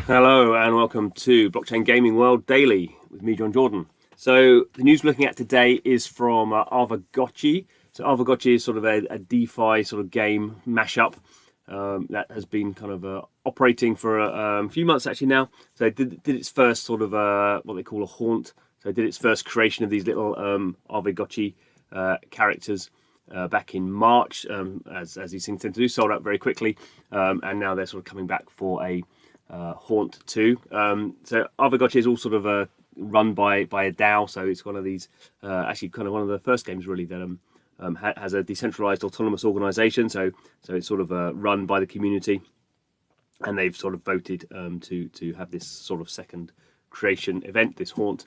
Hello and welcome to Blockchain Gaming World Daily with me, John Jordan. So the news we're looking at today is from Aavegotchi. So Aavegotchi is sort of a DeFi sort of game mashup that has been kind of operating for a few months actually now. So it did its first sort of what they call a haunt. So it did its first creation of these little Aavegotchi characters back in March, as these things tend to do, sold out very quickly, and now they're sort of coming back for a Haunt 2. So Aavegotchi is all sort of run by a DAO, so it's one of these, actually kind of one of the first games really that has a decentralized autonomous organization. So it's sort of run by the community, and they've sort of voted to have this sort of second creation event, this Haunt,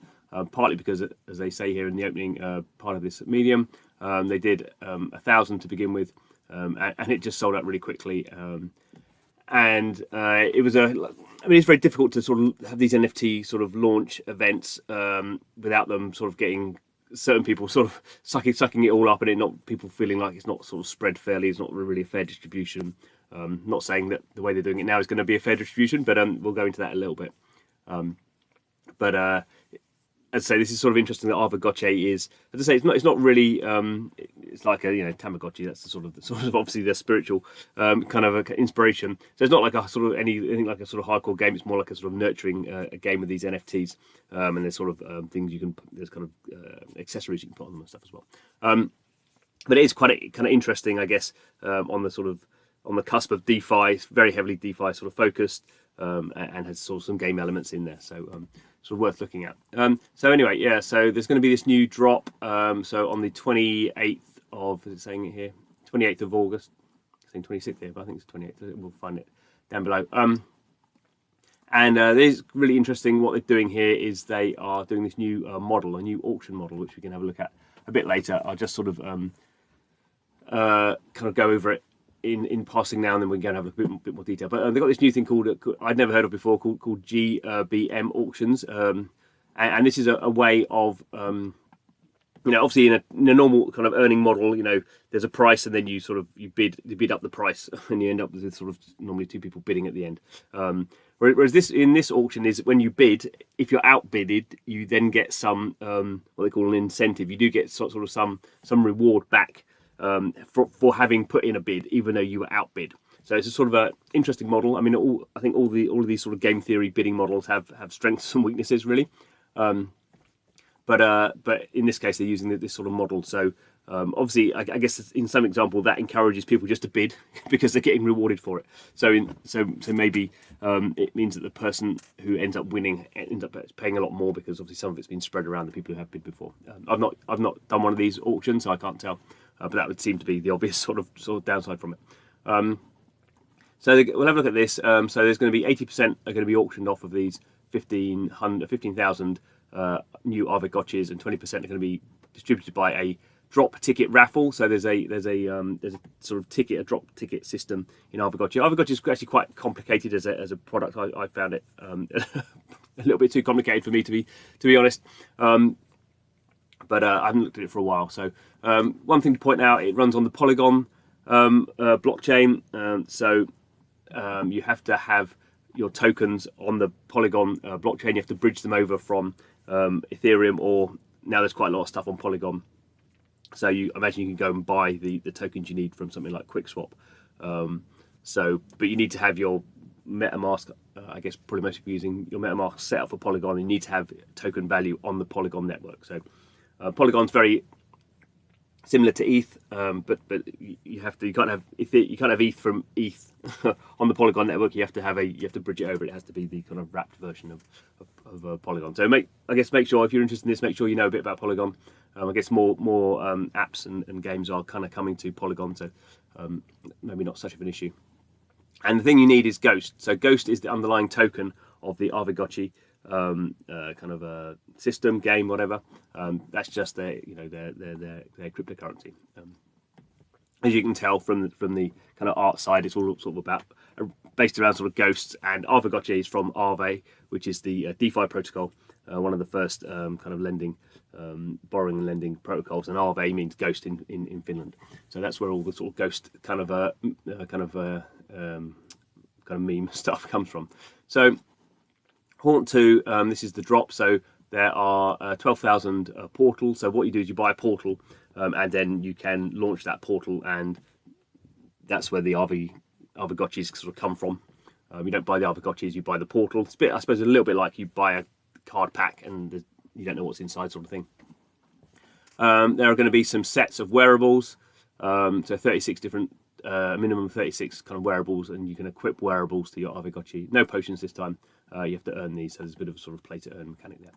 partly because, as they say here in the opening part of this medium, they did 1,000 to begin with, and it just sold out really quickly. And it was it's very difficult to sort of have these NFT sort of launch events without them sort of getting certain people sort of sucking it all up, and it not people feeling like it's not sort of spread fairly. It's not really a fair distribution. Not saying that the way they're doing it now is going to be a fair distribution, but we'll go into that a little bit. But as I say, this is sort of interesting that Aavegotchi is, as I say, it's not really, it's like a, Tamagotchi. That's the sort of obviously the spiritual kind of inspiration. So it's not like a sort of anything like a sort of hardcore game. It's more like a sort of nurturing a game with these NFTs, and there's sort of things there's kind of accessories you can put on them and stuff as well. But it is quite kind of interesting, I guess, on the cusp of DeFi. It's very heavily DeFi sort of focused, and has sort of some game elements in there. So sort of worth looking at. So anyway, yeah, so there's going to be this new drop. So on the 28th of, is it saying it here? 28th of August. It's saying 26th here, but I think it's 28th. We'll find it down below. And this is really interesting. What they're doing here is they are doing this new model, a new auction model, which we can have a look at a bit later. I'll just sort of kind of go over it in passing now, and then we can go and have a bit more detail. But they've got this new thing called I'd never heard of before, called GBM auctions, and this is a way of obviously in a normal kind of earning model, there's a price, and then you bid up the price, and you end up with sort of normally two people bidding at the end. Whereas this auction is when you bid, if you're outbidded, you then get some what they call an incentive. You do get sort of some reward back for having put in a bid, even though you were outbid. So it's a sort of a interesting model. I mean, I think all of these sort of game theory bidding models have strengths and weaknesses, really. But in this case, they're using this sort of model. So obviously, I guess in some example that encourages people just to bid because they're getting rewarded for it. So maybe it means that the person who ends up winning ends up paying a lot more, because obviously some of it's been spread around the people who have bid before. I've not done one of these auctions, so I can't tell. But that would seem to be the obvious sort of downside from it. So we'll have a look at this. So there's going to be 80% are going to be auctioned off of these 15,000 new Aavegotchis, and 20% are going to be distributed by a drop ticket raffle. So there's a sort of a drop ticket system in Aavegotchi. Aavegotchi is actually quite complicated as a product. I found it a little bit too complicated for me to be honest. But I haven't looked at it for a while. So one thing to point out, it runs on the Polygon blockchain. So you have to have your tokens on the Polygon blockchain. You have to bridge them over from Ethereum, or now there's quite a lot of stuff on Polygon. So you imagine you can go and buy the tokens you need from something like QuickSwap. But you need to have your MetaMask, I guess probably most people using your MetaMask set up for Polygon. You need to have token value on the Polygon network. So Polygon's very similar to ETH, but you can't have ETH from ETH on the Polygon network. You have to bridge it over. It has to be the kind of wrapped version of Polygon. So make sure, if you're interested in this, make sure you know a bit about Polygon. I guess more apps and games are kind of coming to Polygon, so maybe not such of an issue. And the thing you need is Ghost. So Ghost is the underlying token of the Aavegotchi kind of a system, game, whatever. That's just their cryptocurrency. As you can tell from the kind of art side, it's all sort of about based around sort of ghosts. And Aavegotchi is from Aave, which is the DeFi protocol, one of the first kind of lending, borrowing and lending protocols. And Aave means ghost in Finland. So that's where all the sort of ghost kind of meme stuff comes from. So Haunt 2, this is the drop. So there are 12,000 portals. So what you do is you buy a portal, and then you can launch that portal, and that's where the Aavegotchis sort of come from. You don't buy the Aavegotchis, you buy the portal. It's a bit, I suppose, a little bit like you buy a card pack and you don't know what's inside, sort of thing. There are going to be some sets of wearables, so 36 different, minimum 36 kind of wearables, and you can equip wearables to your Aavegotchi. No potions this time. You have to earn these, so there's a bit of a sort of play to earn mechanic there.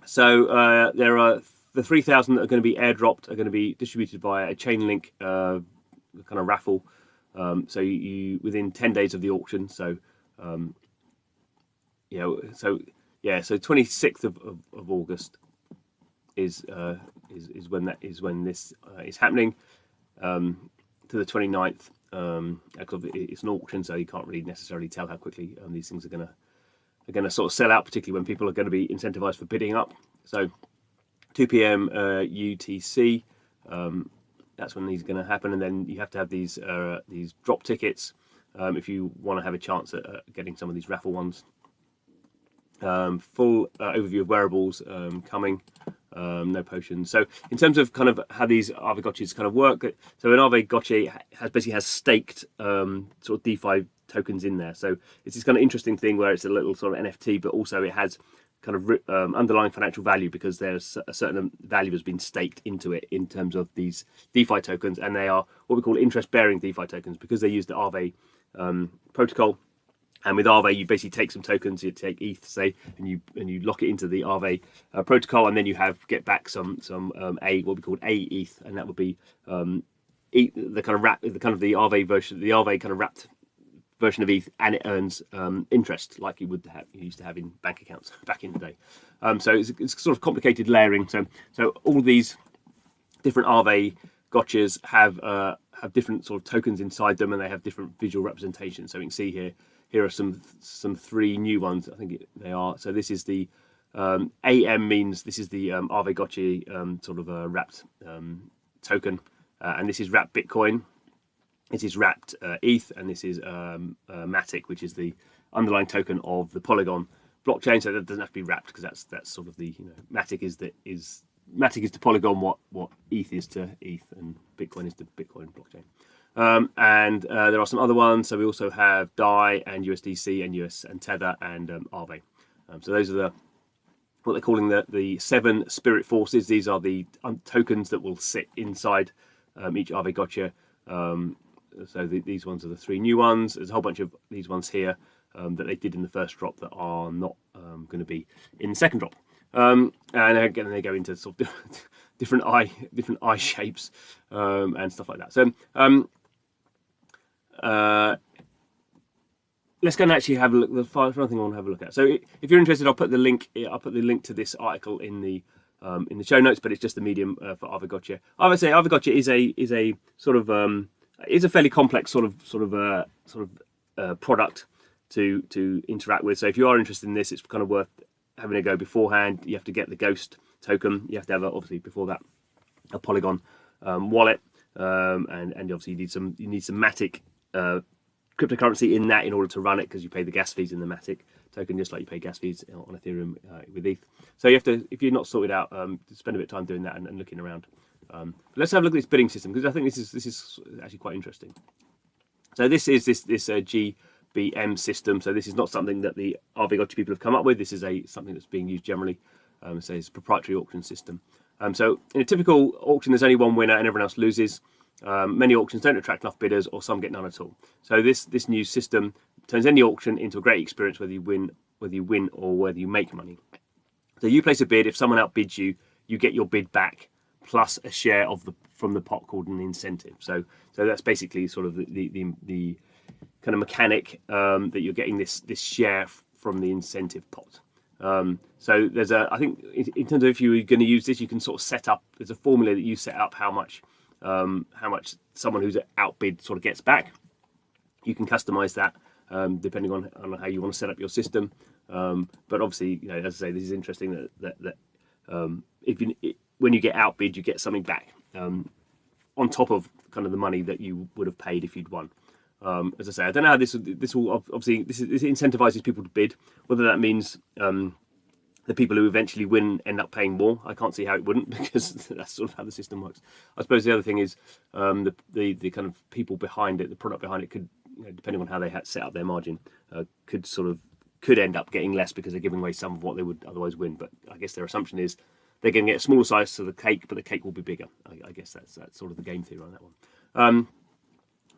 So there are the 3,000 that are going to be airdropped are going to be distributed via a chain link kind of raffle. So you within 10 days of the auction. So so 26th of August is when this is happening, to the 29th. It's an auction, so you can't really necessarily tell how quickly these things are going to sort of sell out, particularly when people are going to be incentivized for bidding up. So 2 p.m. UTC. That's when these are going to happen, and then you have to have these drop tickets if you want to have a chance at getting some of these raffle ones. Full overview of wearables coming. No potions. So in terms of kind of how these Aavegotchis kind of work, so an Aavegotchi basically has staked sort of DeFi tokens in there. So it's this kind of interesting thing where it's a little sort of NFT, but also it has kind of underlying financial value because there's a certain value has been staked into it in terms of these DeFi tokens, and they are what we call interest-bearing DeFi tokens because they use the Aave protocol. And with Aave, you basically take some tokens, you take ETH, say, and you lock it into the Aave protocol, and then you get back some what we call ETH, and that would be the the Aave version, the Aave kind of wrapped version of ETH, and it earns interest like you used to have in bank accounts back in the day. So it's sort of complicated layering. So all these different Aavegotchis have different sort of tokens inside them, and they have different visual representations. So we can see here are some 3 new ones. I think they are. So this is the AM means this is the Aavegotchi sort of wrapped token, and this is wrapped Bitcoin. This is wrapped ETH, and this is Matic, which is the underlying token of the Polygon blockchain. So that doesn't have to be wrapped because that's sort of the Matic is to Polygon what ETH is to ETH, and Bitcoin is to Bitcoin blockchain. And there are some other ones. So we also have DAI and USDC and US and Tether and Aave. So those are what they're calling the 7 spirit forces. These are the tokens that will sit inside each Aavegotchi. So these ones are the 3 new ones. There's a whole bunch of these ones here that they did in the first drop that are not going to be in the second drop. And again, they go into sort of different eye shapes and stuff like that. So let's go and actually have a look. The final thing I want to have a look at. So if you're interested, I'll put the link to this article in the show notes. But it's just the medium for Aavegotchi. I would say Aavegotchi is a sort of is a fairly complex sort of product to interact with. So if you are interested in this, it's kind of worth having a go beforehand. You have to get the Ghost token. You have to have obviously before that a Polygon wallet, and obviously you need some Matic cryptocurrency in that in order to run it, because you pay the gas fees in the Matic token just like you pay gas fees on Ethereum with ETH. So you have to, if you're not sorted out, spend a bit of time doing that and looking around. But let's have a look at this bidding system, because I think this is actually quite interesting. So this is this GBM system. So this is not something that the Aavegotchi people have come up with. This is something that's being used generally. So it's a proprietary auction system. So in a typical auction, there's only one winner and everyone else loses. Many auctions don't attract enough bidders, or some get none at all. So this new system turns any auction into a great experience, whether you win or whether you make money. So you place a bid. If someone outbids you, you get your bid back plus a share from the pot called an incentive. So that's basically sort of the kind of mechanic that you're getting this share from the incentive pot. So there's I think in terms of if you're going to use this, you can sort of set up. There's a formula that you set up how much someone who's outbid sort of gets back. You can customize that depending on how you want to set up your system. But obviously, as I say, this is interesting that when you get outbid, you get something back on top of kind of the money that you would have paid if you'd won. As I say, I don't know how this will obviously this incentivizes people to bid. Whether that means the people who eventually win end up paying more, I can't see how it wouldn't, because that's sort of how the system works. I suppose the other thing is the kind of people behind it, the product behind it, could, depending on how they had set up their margin, could end up getting less because they're giving away some of what they would otherwise win. But I guess their assumption is they're going to get a smaller size of the cake, but the cake will be bigger. I guess that's sort of the game theory on that one.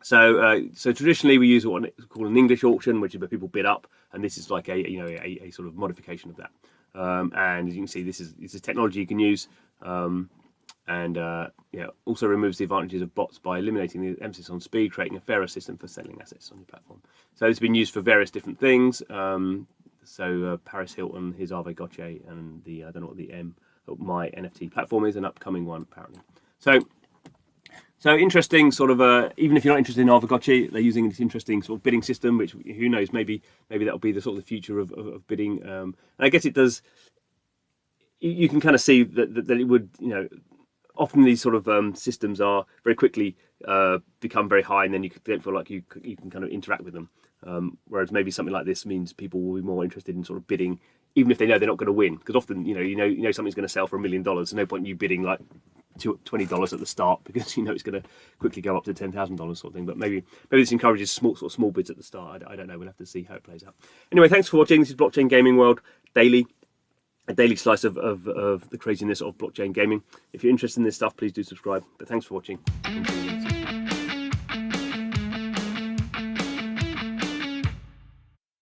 So traditionally we use what's called an English auction, which is where people bid up, and this is like a sort of modification of that. And as you can see, this is technology you can use, and also removes the advantages of bots by eliminating the emphasis on speed, creating a fairer system for selling assets on your platform. So it's been used for various different things. Paris Hilton, his Aavegotchi, and I don't know what the my NFT platform is, an upcoming one apparently. So interesting, sort of. Even if you're not interested in Aavegotchi, they're using this interesting sort of bidding system, which, who knows, maybe that'll be the sort of the future of bidding. And I guess it does. You can kind of see that it would, often these sort of systems are very quickly become very high, and then you don't feel like you can kind of interact with them. Whereas maybe something like this means people will be more interested in sort of bidding, even if they know they're not going to win, because often you know something's going to sell for $1 million. There's no point in you bidding like $20 at the start, because it's going to quickly go up to $10,000 sort of thing. But maybe this encourages small bids at the start. I don't know. We'll have to see how it plays out. Anyway, thanks for watching. This is Blockchain Gaming World Daily, a daily slice of the craziness of blockchain gaming. If you're interested in this stuff, please do subscribe. But thanks for watching.